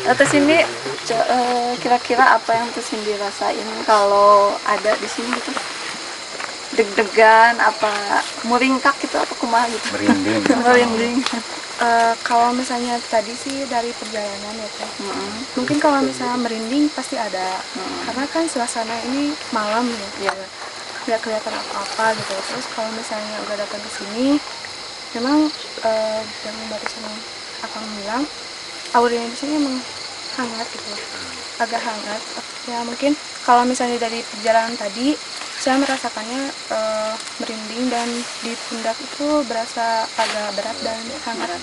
Atas ini kira-kira apa yang Teh Cindy rasain kalau ada di sini gitu? Deg-degan, apa muringkak gitu, apa kumaha gitu? Merinding. Merinding. Kalau misalnya tadi sih dari perjalanan ya Teh, mungkin kalau misalnya merinding pasti ada, karena kan suasana ini malam ya, nggak kelihatan apa-apa gitu. Terus kalau misalnya udah datang ke sini, memang yang barusan Akang bilang, auranya di sini emang hangat gitu, agak hangat. Ya mungkin kalau misalnya dari perjalanan tadi, saya merasakannya merinding dan di pundak itu berasa agak berat dan hangat.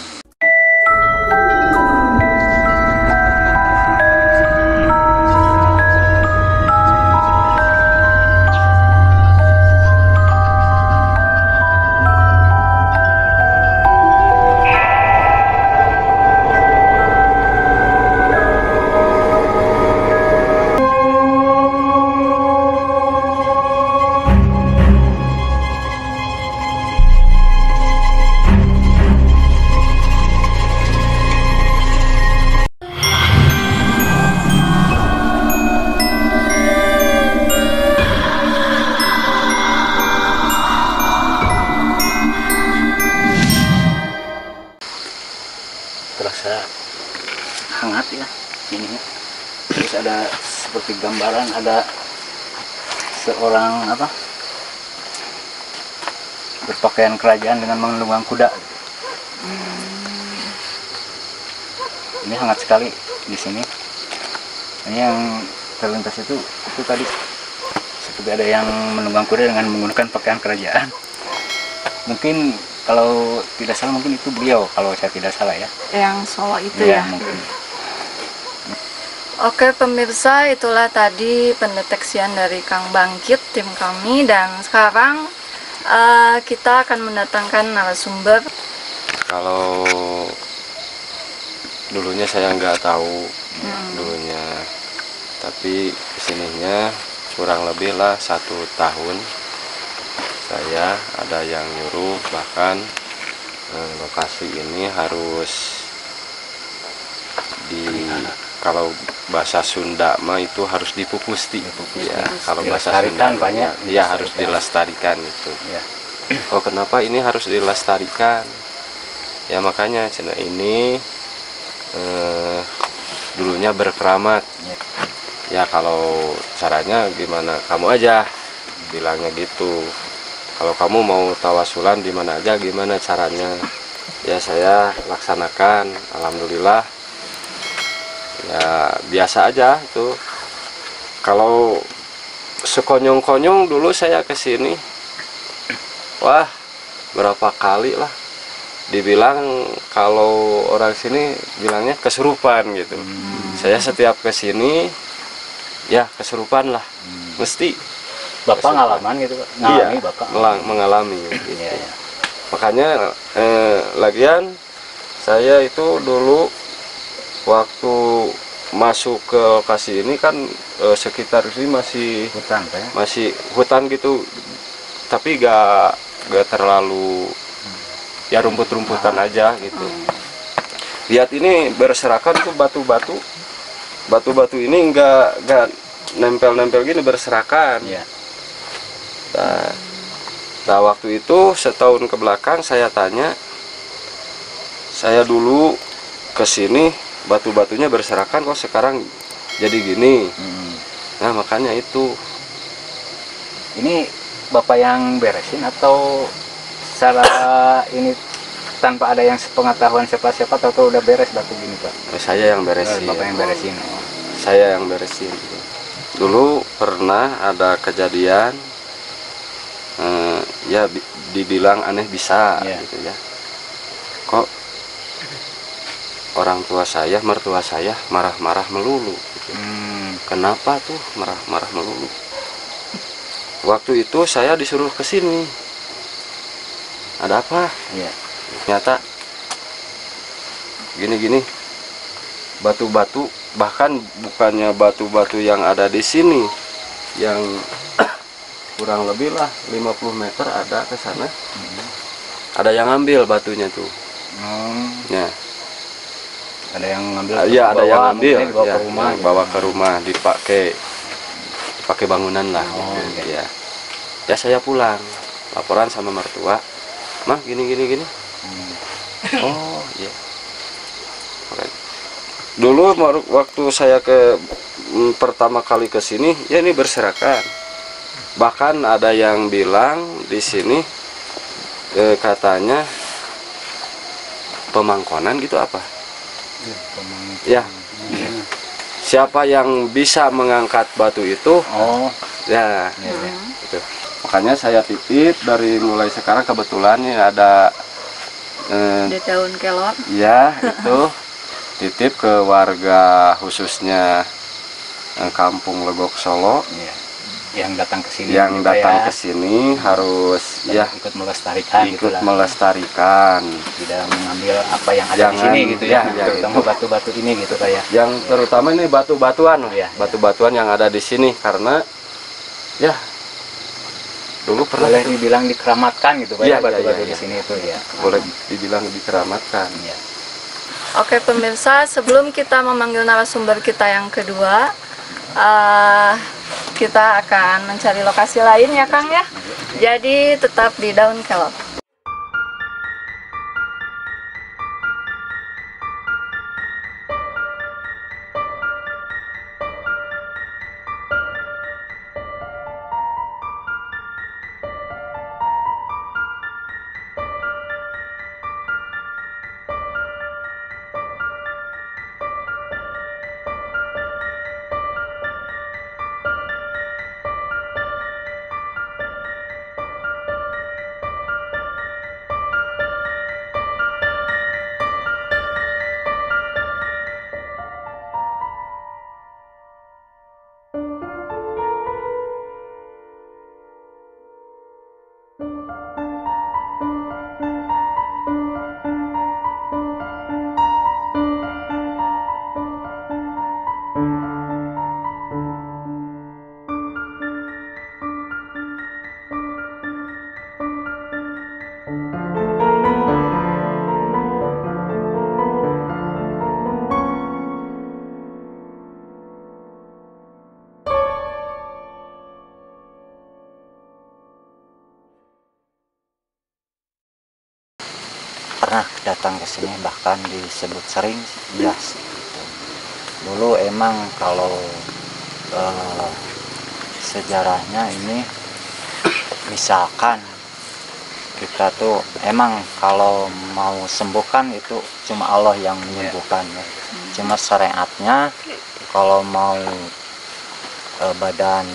Terasa hangat ya ini ya. Terus ada seperti gambaran ada seorang berpakaian kerajaan dengan menunggang kuda. Ini hangat sekali di sini. Ini yang terlintas itu tadi seperti ada yang menunggang kuda dengan menggunakan pakaian kerajaan. Mungkin kalau tidak salah mungkin itu beliau, kalau saya tidak salah ya. Yang Solo itu ya? Mungkin. Oke pemirsa, itulah tadi pendeteksian dari Kang Bangkit, tim kami. Dan sekarang kita akan mendatangkan narasumber. Kalau dulunya saya nggak tahu dulunya, tapi kesininya kurang lebih lah 1 tahun. Saya ada yang nyuruh, bahkan lokasi ini harus kalau bahasa Sunda mah itu harus dipupusti. Ya, kalau bahasa Sunda ya harus dilestarikan itu. Ya. Oh, kenapa ini harus dilestarikan? Ya makanya channel ini dulunya berkeramat. Ya kalau caranya gimana kamu aja bilangnya gitu. Kalau kamu mau tawasulan di mana aja gimana caranya? Ya saya laksanakan, alhamdulillah. Ya biasa aja itu. Kalau sekonyong-konyong dulu saya kesini, wah berapa kali lah dibilang, kalau orang sini bilangnya kesurupan gitu. Saya setiap kesini ya kesurupan lah, mesti. Bapak ngalaman gitu Pak? Iya, Bapak mengalami gitu. Iya. Makanya lagian saya itu dulu waktu masuk ke lokasi ini kan sekitar sini masih hutan Pak ya? masih hutan gitu, tapi gak terlalu ya rumput-rumputan aja gitu. Lihat ini berserakan tuh batu-batu ini nggak nempel-nempel gini, berserakan. Iya. Nah waktu itu setahun ke belakang saya tanya, saya dulu kesini batu-batunya berserakan, kok sekarang jadi gini. Nah makanya itu. Ini Bapak yang beresin atau secara ini tanpa ada yang sepengetahuan siapa-siapa atau udah beres batu gini Pak? Saya yang beresin. Bapak yang beresin. Saya yang beresin. Dulu pernah ada kejadian, ya dibilang aneh bisa gitu ya. Kok orang tua saya, mertua saya marah-marah melulu gitu. Kenapa tuh marah-marah melulu? Waktu itu saya disuruh ke sini. Ada apa? Iya. Ternyata gini-gini, batu-batu, bahkan bukannya batu-batu yang ada di sini, yang kurang lebih lah 50 meter ada ke sana. Ada yang ngambil batunya tuh. Ya. Ada yang ngambil? Iya, ada yang ngambil, mungkin dibawa ya, ke rumah. yang bawa ke rumah dipakai bangunan lah. Oh, gitu. Ya. Ya saya pulang, laporan sama mertua, mah gini. Hmm. Oh iya. Makanya. Dulu waktu saya pertama kali ke sini, ya ini berserakan. Bahkan ada yang bilang di sini katanya pemangkonan gitu apa? Ya. Siapa yang bisa mengangkat batu itu? Oh, Ya. iya, iya. Gitu. Makanya saya titip dari mulai sekarang kebetulan ini ada Di daun kelor. ya itu titip ke warga khususnya Kampung Legok Solo Iya. Yang datang ke sini. yang juga datang ya. ke sini harus Dan ya ikut melestarikan ikut gitulah. melestarikan. Tidak mengambil apa yang ada di Jangan, sini gitu ya, ya, terutama itu. batu-batu ini gitu kayak. Yang terutama ini batu-batuan, Iya, batu-batuan yang ada di sini karena ya dulu pernah Boleh dibilang dikeramatkan gitu Iya, kayak batu-batu iya, di iya. sini itu ya. boleh dibilang dikeramatkan. Iya. Oke pemirsa, sebelum kita memanggil narasumber kita yang kedua, kita akan mencari lokasi lain ya Kang ya. Jadi tetap di daun kelor. Pernah datang ke sini, bahkan disebut sering bias gitu. Dulu emang kalau sejarahnya ini misalkan kita tuh emang kalau mau sembuhkan itu cuma Allah yang menyembuhkan ya. Cuma syariatnya kalau mau badan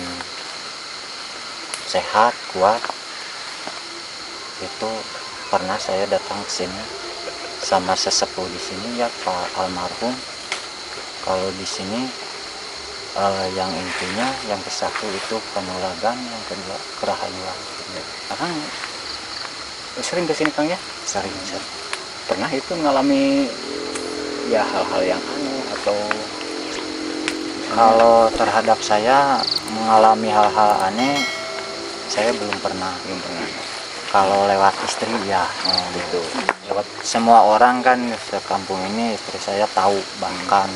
sehat kuat itu pernah saya datang ke sini sama sesepuh di sini ya Pak almarhum. Kalau di sini yang intinya yang ke satu itu kanuragan, yang kedua kerahayuan. Akang sering ke sini Kang ya? Sering. Pernah itu mengalami ya hal-hal yang aneh atau Kalau terhadap saya mengalami hal-hal aneh, saya belum pernah. Kalau lewat istri ya, gitu. lewat semua orang kan sekampung ini istri saya tahu, bahkan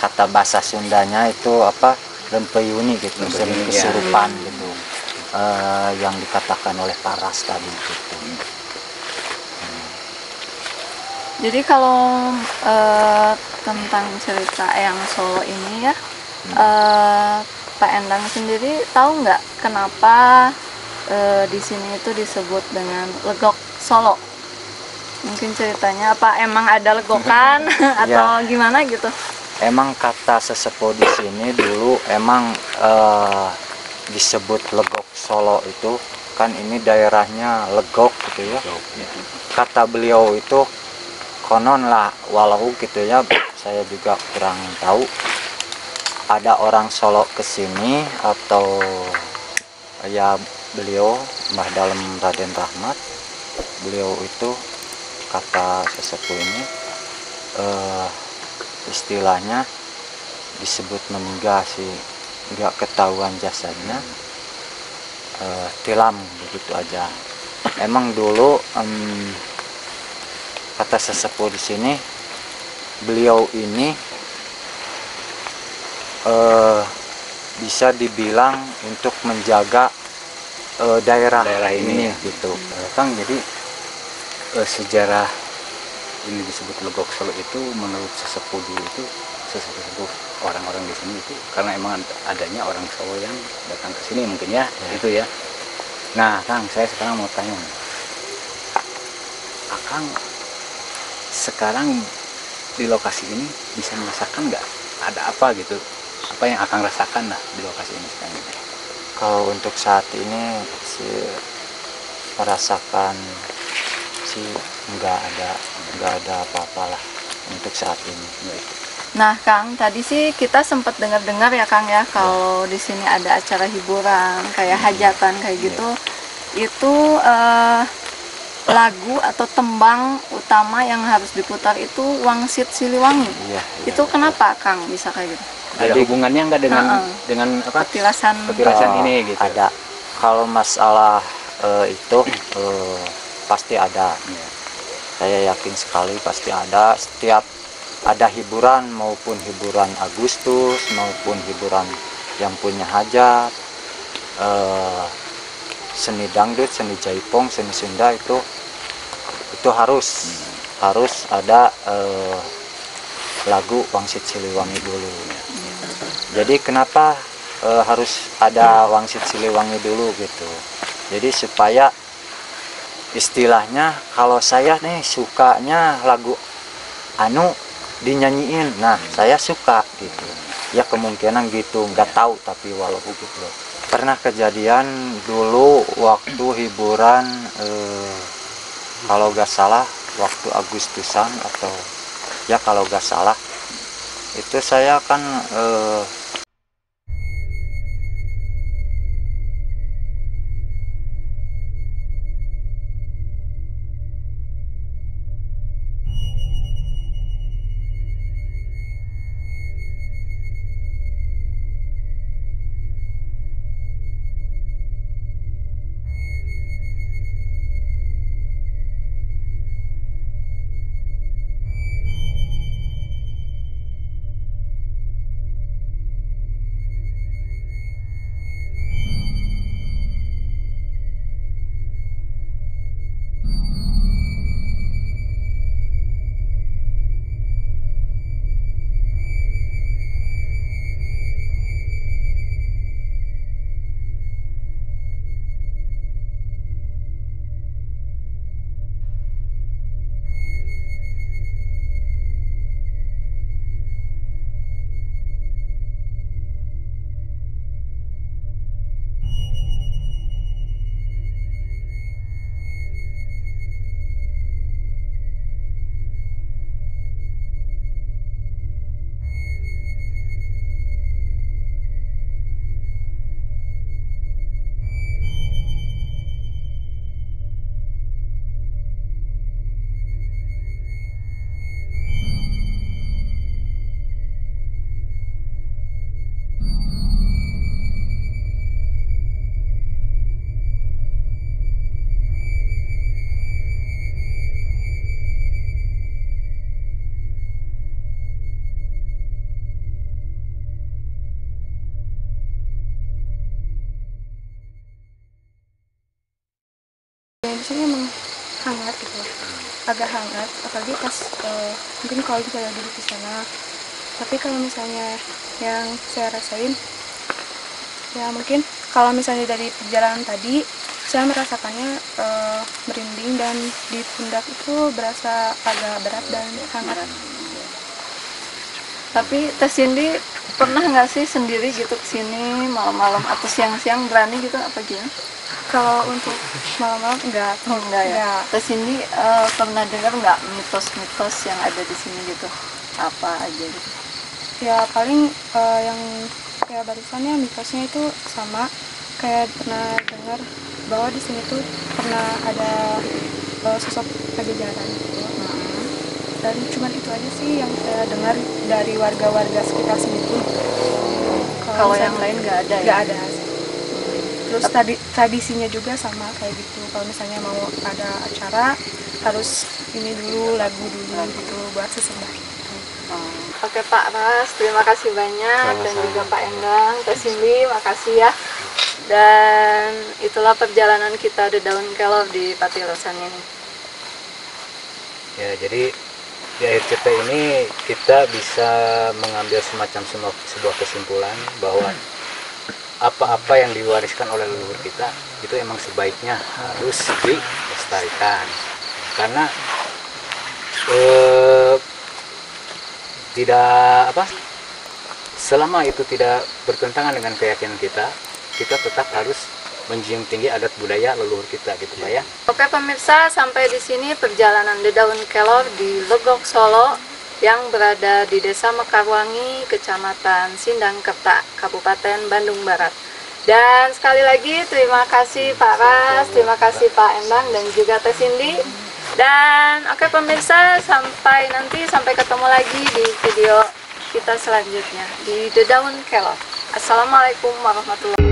kata bahasa Sundanya itu apa, lempeyuni gitu, sering Lempeyuni, kesurupan gitu, yang dikatakan oleh Paras tadi gitu. Jadi kalau tentang cerita yang Solo ini ya, Pak Endang sendiri tahu nggak kenapa di sini itu disebut dengan Legok Solo? Mungkin ceritanya apa emang ada legokan atau gimana gitu? Emang kata sesepuh di sini dulu emang disebut Legok Solo itu kan ini daerahnya Legok gitu ya. Kata beliau itu konon lah, walau gitu ya, saya juga kurang tahu. Ada orang Solo kesini atau ya beliau Mbah Dalem Raden Rahmat, beliau itu kata sesepuh ini istilahnya disebut meninggal sih, nggak ketahuan jasadnya, tilam begitu aja. Emang dulu kata sesepuh di sini beliau ini bisa dibilang untuk menjaga daerah ini gitu. Kang, jadi sejarah ini disebut Legok Solo itu menurut sesepuh dulu itu, sesepuh orang-orang di sini itu karena emang adanya orang Solo yang datang ke sini mungkin ya, gitu ya. Nah, Kang, saya sekarang mau tanya, Akang sekarang di lokasi ini bisa merasakan nggak ada apa gitu, apa yang Akang rasakan lah di lokasi ini sekarang ini? Kalau untuk saat ini sih merasakan sih nggak ada apa-apa lah untuk saat ini. Nah, Kang, tadi sih kita sempat dengar-dengar ya, Kang ya, kalau di sini ada acara hiburan kayak hajatan kayak gitu, itu lagu atau tembang utama yang harus diputar itu Wangsit Siliwangi. Iya, Itu kenapa, Kang, bisa kayak gitu? Ada hubungannya nggak dengan apa? Petilasan Ini gitu. Ada. Kalau masalah itu pasti ada. Ya. Saya yakin sekali pasti ada. Setiap ada hiburan, maupun hiburan Agustus maupun hiburan yang punya hajat, seni dangdut, seni jaipong, seni Sunda itu harus ada lagu Wangsit Siliwangi dulu. Jadi kenapa harus ada Wangsit Siliwangi dulu gitu? Jadi supaya istilahnya kalau saya nih sukanya lagu anu dinyanyiin, nah saya suka gitu. Ya kemungkinan gitu, nggak tahu, tapi walaupun gitu. Pernah kejadian dulu waktu hiburan kalau nggak salah waktu Agustusan atau ya kalau nggak salah itu saya kan di sini emang hangat gitu, agak hangat, apalagi pas mungkin kalau misalnya duduk di sana. Tapi kalau misalnya yang saya rasain, ya mungkin kalau misalnya dari perjalanan tadi saya merasakannya merinding dan di pundak itu berasa agak berat dan hangat. Tapi Teh Cindy pernah nggak sih sendiri gitu kesini malam-malam atau siang-siang, berani gitu apa gimana? Kalau untuk malam-malam enggak Ya. Teh Cindy pernah dengar nggak mitos-mitos yang ada di sini gitu? Apa aja gitu? Ya paling yang kayak barusannya mitosnya itu sama kayak pernah dengar bahwa di sini tuh pernah ada sosok Pajajaran gitu. Dan cuman itu aja sih yang saya dengar dari warga-warga sekitar sini tuh. Kalau yang lain nggak ada ya? Nggak ada. Terus tradisinya juga sama kayak gitu. Kalau misalnya mau ada acara harus ini dulu, lagu dulu gitu buat sesembah gitu. Oke Pak Ras, terima kasih banyak. Dan juga Pak Endang, Teh Cindy, makasih ya. Dan itulah perjalanan kita di Daun Kelor di Patilosan ini. Ya, jadi di akhir cerita ini kita bisa mengambil semacam sebuah kesimpulan bahwa apa-apa yang diwariskan oleh leluhur kita itu emang sebaiknya harus dilestarikan, karena selama itu tidak bertentangan dengan keyakinan kita tetap harus menjunjung tinggi adat budaya leluhur kita gitu Pak ya. Oke pemirsa, sampai di sini perjalanan di Daun Kelor di Legok Solo yang berada di Desa Mekarwangi, Kecamatan Sindangkerta, Kabupaten Bandung Barat. Dan sekali lagi terima kasih Pak Ras, terima kasih Pak Endang dan juga Teh Cindy. Dan oke pemirsa, sampai ketemu lagi di video kita selanjutnya di The Daun Kelor. Assalamualaikum warahmatullahi wabarakatuh.